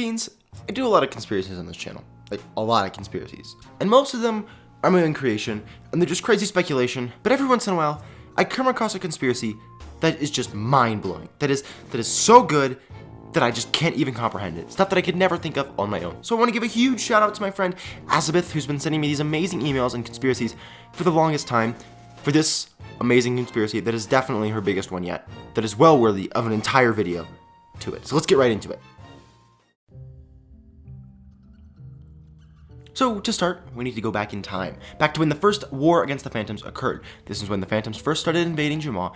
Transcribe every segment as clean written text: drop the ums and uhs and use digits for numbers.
Beans, I do a lot of conspiracies on this channel. Like, a lot of conspiracies. And most of them are my own creation, and they're just crazy speculation, but every once in a while, I come across a conspiracy that is just mind-blowing. That is so good that I just can't even comprehend it. Stuff that I could never think of on my own. So I want to give a huge shout out to my friend Azabeth, who's been sending me these amazing emails and conspiracies for the longest time, for this amazing conspiracy that is definitely her biggest one yet, that is well worthy of an entire video to it. So let's get right into it. So, to start, we need to go back in time, back to when the first war against the Phantoms occurred. This is when the Phantoms first started invading Jamaa,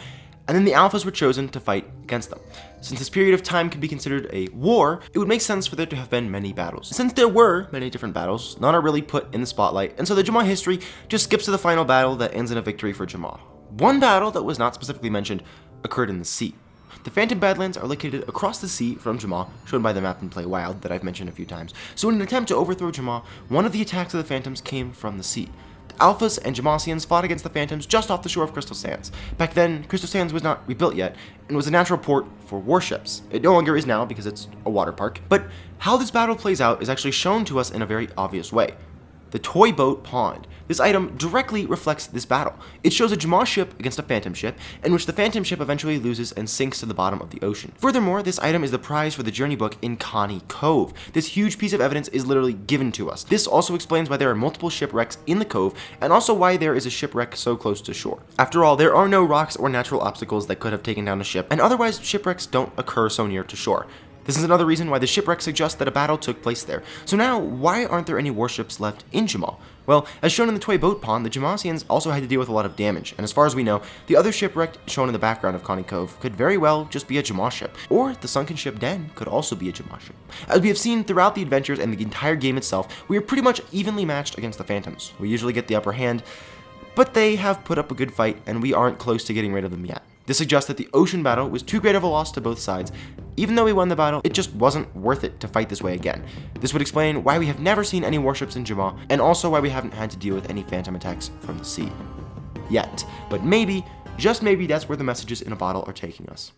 and then the Alphas were chosen to fight against them. Since this period of time could be considered a war, it would make sense for there to have been many battles. Since there were many different battles, none are really put in the spotlight, and so the Jamaa history just skips to the final battle that ends in a victory for Jamaa. One battle that was not specifically mentioned occurred in the sea. The Phantom Badlands are located across the sea from Jamaa, shown by the map in Play Wild that I've mentioned a few times. So in an attempt to overthrow Jamaa, one of the attacks of the Phantoms came from the sea. The Alphas and Jamaasians fought against the Phantoms just off the shore of Crystal Sands. Back then, Crystal Sands was not rebuilt yet, and was a natural port for warships. It no longer is now because it's a water park. But how this battle plays out is actually shown to us in a very obvious way. The Toy Boat Pond. This item directly reflects this battle. It shows a Jamaa ship against a Phantom ship, in which the Phantom ship eventually loses and sinks to the bottom of the ocean. Furthermore, this item is the prize for the journey book in Kani Cove. This huge piece of evidence is literally given to us. This also explains why there are multiple shipwrecks in the cove, and also why there is a shipwreck so close to shore. After all, there are no rocks or natural obstacles that could have taken down a ship, and otherwise shipwrecks don't occur so near to shore. This is another reason why the shipwreck suggests that a battle took place there. So now, why aren't there any warships left in Jamaa? Well, as shown in the Toy Boat Pond, the Jamaasians also had to deal with a lot of damage, and as far as we know, the other shipwreck shown in the background of Kani Cove could very well just be a Jamaa ship, or the sunken ship Den could also be a Jamaa ship. As we have seen throughout the adventures and the entire game itself, we are pretty much evenly matched against the Phantoms. We usually get the upper hand, but they have put up a good fight, and we aren't close to getting rid of them yet. This suggests that the ocean battle was too great of a loss to both sides. Even though we won the battle, it just wasn't worth it to fight this way again. This would explain why we have never seen any warships in Jamaa, and also why we haven't had to deal with any Phantom attacks from the sea. Yet. But maybe, just maybe, that's where the messages in a bottle are taking us.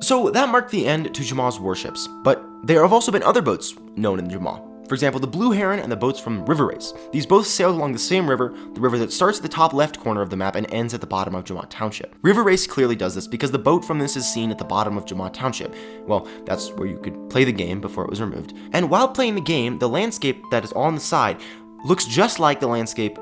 So that marked the end to Jamaa's warships, but there have also been other boats known in Jamaa. For example, the Blue Heron and the boats from River Race. These both sailed along the same river, the river that starts at the top left corner of the map and ends at the bottom of Jamaa Township. River Race clearly does this because the boat from this is seen at the bottom of Jamaa Township. Well, that's where you could play the game before it was removed. And while playing the game, the landscape that is on the side looks just like the landscape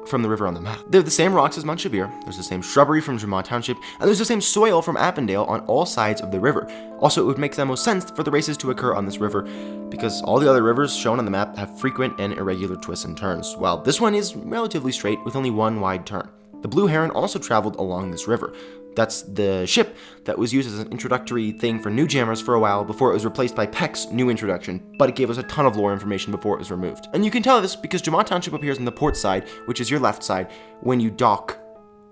from the river on the map. They're the same rocks as Mount Shiveer, there's the same shrubbery from Jamaa Township, and there's the same soil from Appendale on all sides of the river. Also, it would make the most sense for the races to occur on this river, because all the other rivers shown on the map have frequent and irregular twists and turns, while this one is relatively straight with only one wide turn. The Blue Heron also traveled along this river. That's the ship that was used as an introductory thing for new jammers for a while before it was replaced by Peck's new introduction, but it gave us a ton of lore information before it was removed. And you can tell this because Jamaa Township appears on the port side, which is your left side, when you dock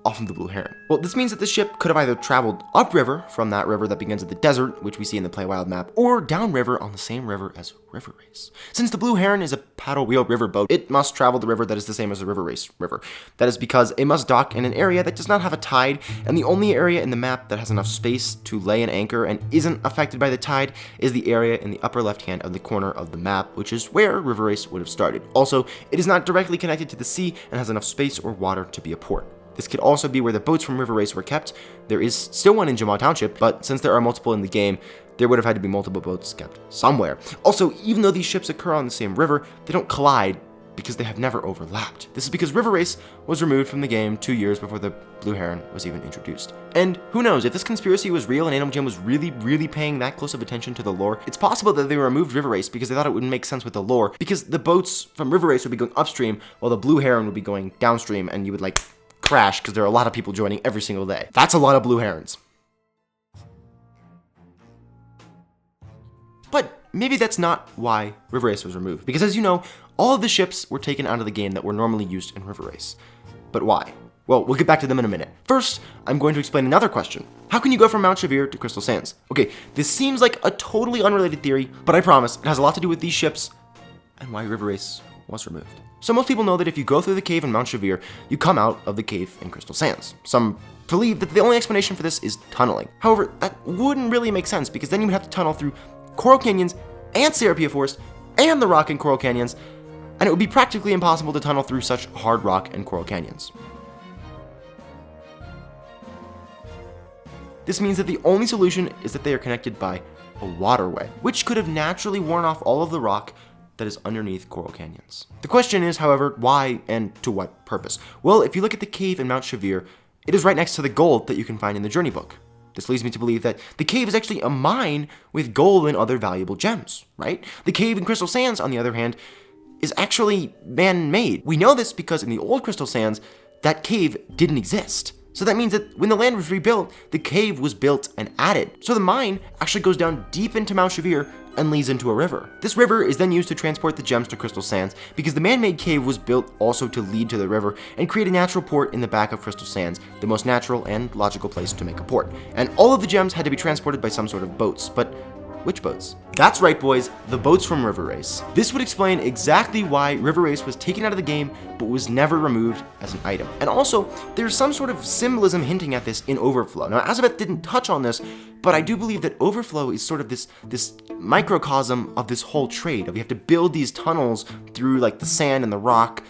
off of the Blue Heron. Well, this means that the ship could have either traveled upriver from that river that begins at the desert, which we see in the Play Wild map, or downriver on the same river as River Race. Since the Blue Heron is a paddle wheel river boat, it must travel the river that is the same as the River Race river. That is because it must dock in an area that does not have a tide, and the only area in the map that has enough space to lay an anchor and isn't affected by the tide is the area in the upper left hand of the corner of the map, which is where River Race would have started. Also, it is not directly connected to the sea and has enough space or water to be a port. This could also be where the boats from River Race were kept. There is still one in Jamaa Township, but since there are multiple in the game, there would have had to be multiple boats kept somewhere. Also, even though these ships occur on the same river, they don't collide because they have never overlapped. This is because River Race was removed from the game 2 years before the Blue Heron was even introduced. And who knows, if this conspiracy was real and Animal Jam was really paying that close of attention to the lore, it's possible that they removed River Race because they thought it wouldn't make sense with the lore, because the boats from River Race would be going upstream while the Blue Heron would be going downstream, and you would crash because there are a lot of people joining every single day. That's a lot of Blue Herons. But maybe that's not why River Race was removed, because as you know, all of the ships were taken out of the game that were normally used in River Race. But why? Well, we'll get back to them in a minute. First, I'm going to explain another question. How can you go from Mount Shiveer to Crystal Sands? Okay, this seems like a totally unrelated theory, but I promise it has a lot to do with these ships and why River Race was removed. So most people know that if you go through the cave in Mount Shiveer, you come out of the cave in Crystal Sands. Some believe that the only explanation for this is tunneling. However, that wouldn't really make sense because then you would have to tunnel through coral canyons and Serapia Forest and the rock and coral canyons, and it would be practically impossible to tunnel through such hard rock and coral canyons. This means that the only solution is that they are connected by a waterway, which could have naturally worn off all of the rock that is underneath coral canyons. The question is, however, why and to what purpose? Well, if you look at the cave in Mount Shiveer, it is right next to the gold that you can find in the journey book. This leads me to believe that the cave is actually a mine with gold and other valuable gems, right? The cave in Crystal Sands, on the other hand, is actually man-made. We know this because in the old Crystal Sands, that cave didn't exist. So that means that when the land was rebuilt, the cave was built and added. So the mine actually goes down deep into Mount Shiveer and leads into a river. This river is then used to transport the gems to Crystal Sands because the man-made cave was built also to lead to the river and create a natural port in the back of Crystal Sands, the most natural and logical place to make a port. And all of the gems had to be transported by some sort of boats, but which boats? That's right, boys, the boats from River Race. This would explain exactly why River Race was taken out of the game, but was never removed as an item. And also, there's some sort of symbolism hinting at this in Overflow. Now, Azabeth didn't touch on this, but I do believe that Overflow is sort of this microcosm of this whole trade, of you have to build these tunnels through like the sand and the rock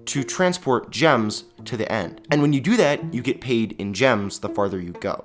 to transport gems to the end. And when you do that, you get paid in gems the farther you go.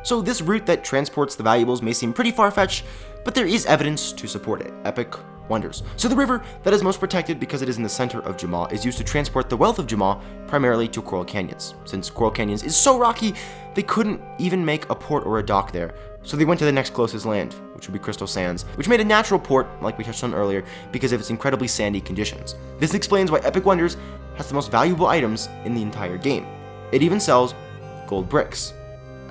So this route that transports the valuables may seem pretty far-fetched, but there is evidence to support it. Epic wonders. So the river that is most protected because it is in the center of Jamaa is used to transport the wealth of Jamaa primarily to Coral Canyons. Since Coral Canyons is so rocky, they couldn't even make a port or a dock there. So they went to the next closest land, which would be Crystal Sands, which made a natural port, like we touched on earlier, because of its incredibly sandy conditions. This explains why Epic Wonders has the most valuable items in the entire game. It even sells gold bricks.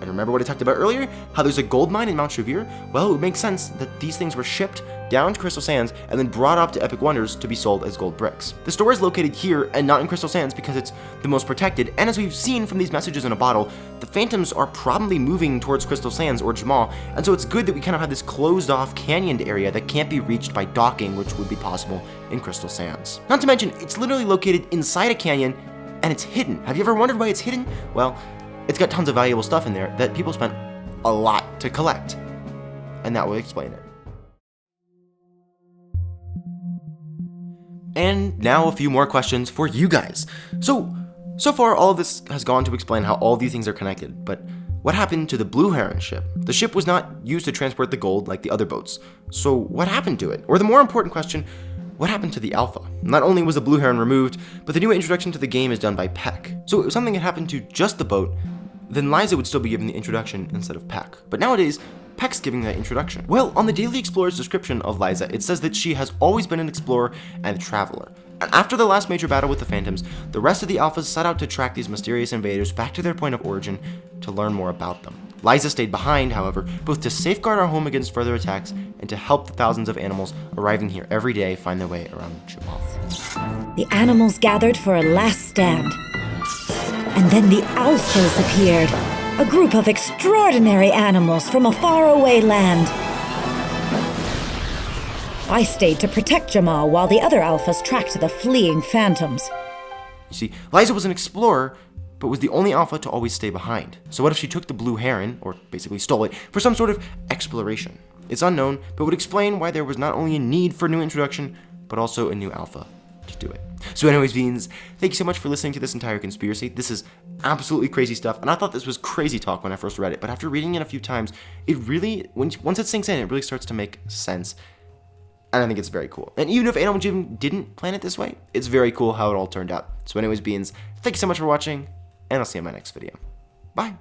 And remember what I talked about earlier? How there's a gold mine in Mount Shiveer? Well, it would make sense that these things were shipped down to Crystal Sands and then brought up to Epic Wonders to be sold as gold bricks. The store is located here and not in Crystal Sands because it's the most protected, and as we've seen from these messages in a bottle, the phantoms are probably moving towards Crystal Sands or Jamaa, and so it's good that we kind of have this closed off canyoned area that can't be reached by docking, which would be possible in Crystal Sands. Not to mention, it's literally located inside a canyon and it's hidden. Have you ever wondered why it's hidden? Well, it's got tons of valuable stuff in there that people spent a lot to collect, and that will explain it. And now a few more questions for you guys. So far all of this has gone to explain how all of these things are connected, but what happened to the Blue Heron ship? The ship was not used to transport the gold like the other boats, so what happened to it? Or the more important question, what happened to the Alpha? Not only was the Blue Heron removed, but the new introduction to the game is done by Peck. So if something had happened to just the boat, then Liza would still be given the introduction instead of Peck. But nowadays, Peck's giving that introduction. Well, on the Daily Explorer's description of Liza, it says that she has always been an explorer and a traveler. And after the last major battle with the Phantoms, the rest of the Alphas set out to track these mysterious invaders back to their point of origin to learn more about them. Liza stayed behind, however, both to safeguard our home against further attacks and to help the thousands of animals arriving here every day find their way around Jamaa. The animals gathered for a last stand. And then the Alphas appeared, a group of extraordinary animals from a faraway land. I stayed to protect Jamaa while the other Alphas tracked the fleeing Phantoms. You see, Liza was an explorer, but was the only Alpha to always stay behind. So what if she took the Blue Heron, or basically stole it, for some sort of exploration? It's unknown, but would explain why there was not only a need for a new introduction, but also a new Alpha to do it. So anyways, Beans, thank you so much for listening to this entire conspiracy. This is absolutely crazy stuff, and I thought this was crazy talk when I first read it, but after reading it a few times, it really, once it sinks in, it really starts to make sense, and I think it's very cool. And even if Animal Jim didn't plan it this way, it's very cool how it all turned out. So anyways, Beans, thank you so much for watching, and I'll see you in my next video. Bye!